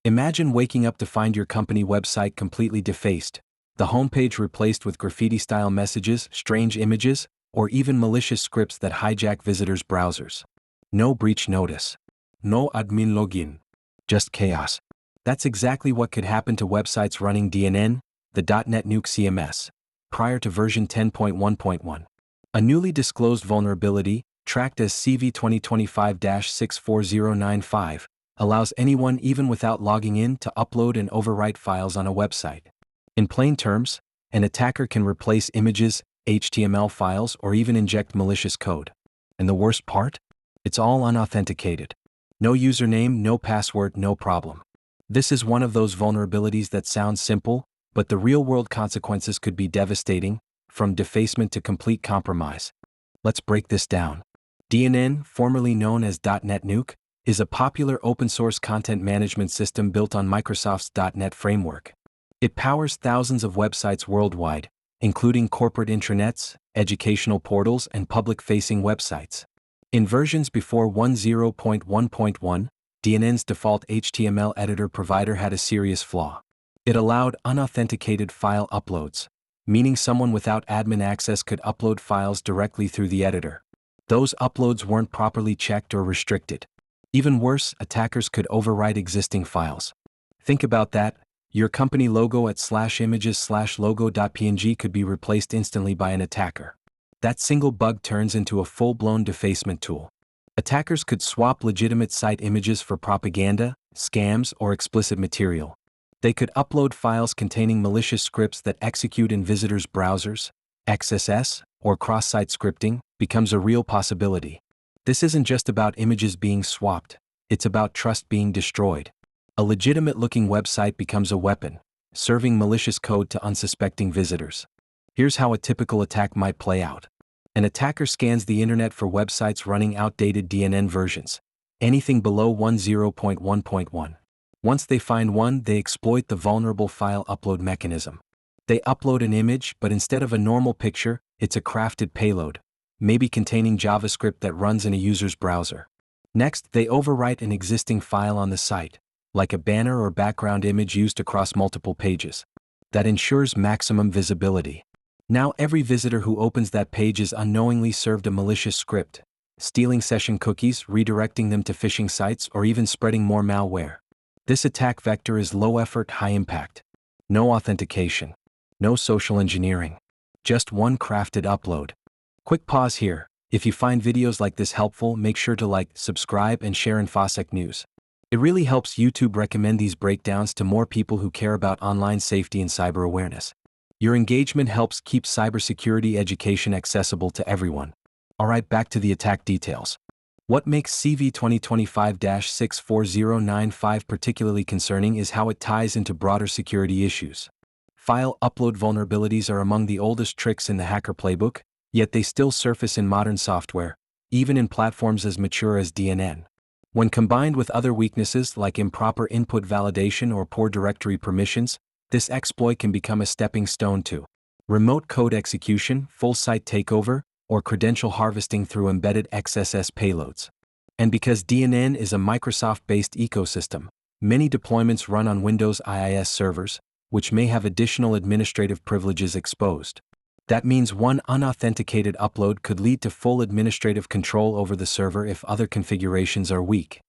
Imagine waking up to find your company website completely defaced, the homepage replaced with graffiti-style messages, strange images, or even malicious scripts that hijack visitors' browsers. No breach notice. No admin login. Just chaos. That's exactly what could happen to websites running DNN, the .NETNuke CMS, prior to version 10.1.1. A newly disclosed vulnerability, tracked as CVE-2025-64095, allows anyone even without logging in to upload and overwrite files on a website. In plain terms, an attacker can replace images, HTML files, or even inject malicious code. And the worst part? It's all unauthenticated. No username, no password, no problem. This is one of those vulnerabilities that sounds simple, but the real-world consequences could be devastating, from defacement to complete compromise. Let's break this down. DNN, formerly known as .NETNuke, is a popular open-source content management system built on Microsoft's .NET framework. It powers thousands of websites worldwide, including corporate intranets, educational portals, and public-facing websites. In versions before 10.1.1, DNN's default HTML editor provider had a serious flaw. It allowed unauthenticated file uploads, meaning someone without admin access could upload files directly through the editor. Those uploads weren't properly checked or restricted. Even worse, attackers could overwrite existing files. Think about that. Your company logo at /images/logo.png could be replaced instantly by an attacker. That single bug turns into a full-blown defacement tool. Attackers could swap legitimate site images for propaganda, scams, or explicit material. They could upload files containing malicious scripts that execute in visitors' browsers. XSS, or cross-site scripting, becomes a real possibility. This isn't just about images being swapped, it's about trust being destroyed. A legitimate-looking website becomes a weapon, serving malicious code to unsuspecting visitors. Here's how a typical attack might play out. An attacker scans the internet for websites running outdated DNN versions, anything below 10.1.1. Once they find one, they exploit the vulnerable file upload mechanism. They upload an image, but instead of a normal picture, it's a crafted payload, maybe containing JavaScript that runs in a user's browser. Next, they overwrite an existing file on the site, like a banner or background image used across multiple pages. That ensures maximum visibility. Now every visitor who opens that page is unknowingly served a malicious script, stealing session cookies, redirecting them to phishing sites, or even spreading more malware. This attack vector is low effort, high impact. No authentication. No social engineering. Just one crafted upload. Quick pause here. If you find videos like this helpful, make sure to like, subscribe, and share Infosec News. It really helps YouTube recommend these breakdowns to more people who care about online safety and cyber awareness. Your engagement helps keep cybersecurity education accessible to everyone. Alright, back to the attack details. What makes CVE-2025-64095 particularly concerning is how it ties into broader security issues. File upload vulnerabilities are among the oldest tricks in the hacker playbook, yet they still surface in modern software, even in platforms as mature as DNN. When combined with other weaknesses like improper input validation or poor directory permissions, this exploit can become a stepping stone to remote code execution, full site takeover, or credential harvesting through embedded XSS payloads. And because DNN is a Microsoft-based ecosystem, many deployments run on Windows IIS servers, which may have additional administrative privileges exposed. That means one unauthenticated upload could lead to full administrative control over the server if other configurations are weak.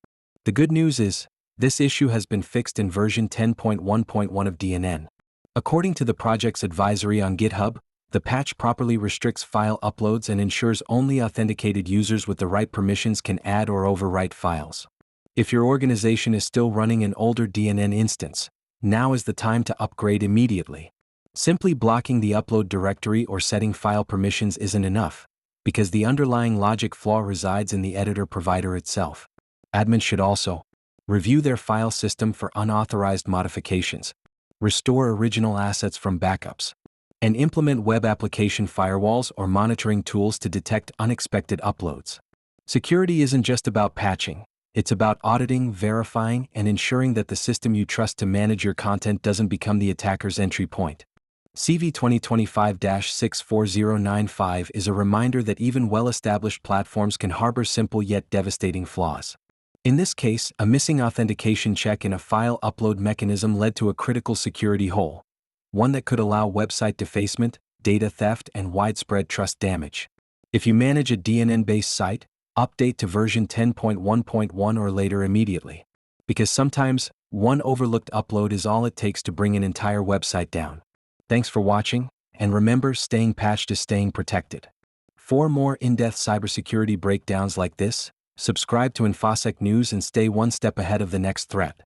The good news is, this issue has been fixed in version 10.1.1 of DNN. According to the project's advisory on GitHub, the patch properly restricts file uploads and ensures only authenticated users with the right permissions can add or overwrite files. If your organization is still running an older DNN instance, now is the time to upgrade immediately. Simply blocking the upload directory or setting file permissions isn't enough, because the underlying logic flaw resides in the editor provider itself. Admins should also review their file system for unauthorized modifications, restore original assets from backups, and implement web application firewalls or monitoring tools to detect unexpected uploads. Security isn't just about patching, it's about auditing, verifying, and ensuring that the system you trust to manage your content doesn't become the attacker's entry point. CVE-2025-64095 is a reminder that even well-established platforms can harbor simple yet devastating flaws. In this case, a missing authentication check in a file upload mechanism led to a critical security hole, one that could allow website defacement, data theft, and widespread trust damage. If you manage a DNN-based site, update to version 10.1.1 or later immediately, because sometimes one overlooked upload is all it takes to bring an entire website down. Thanks for watching, and remember, staying patched is staying protected. For more in-depth cybersecurity breakdowns like this, subscribe to Infosec News and stay one step ahead of the next threat.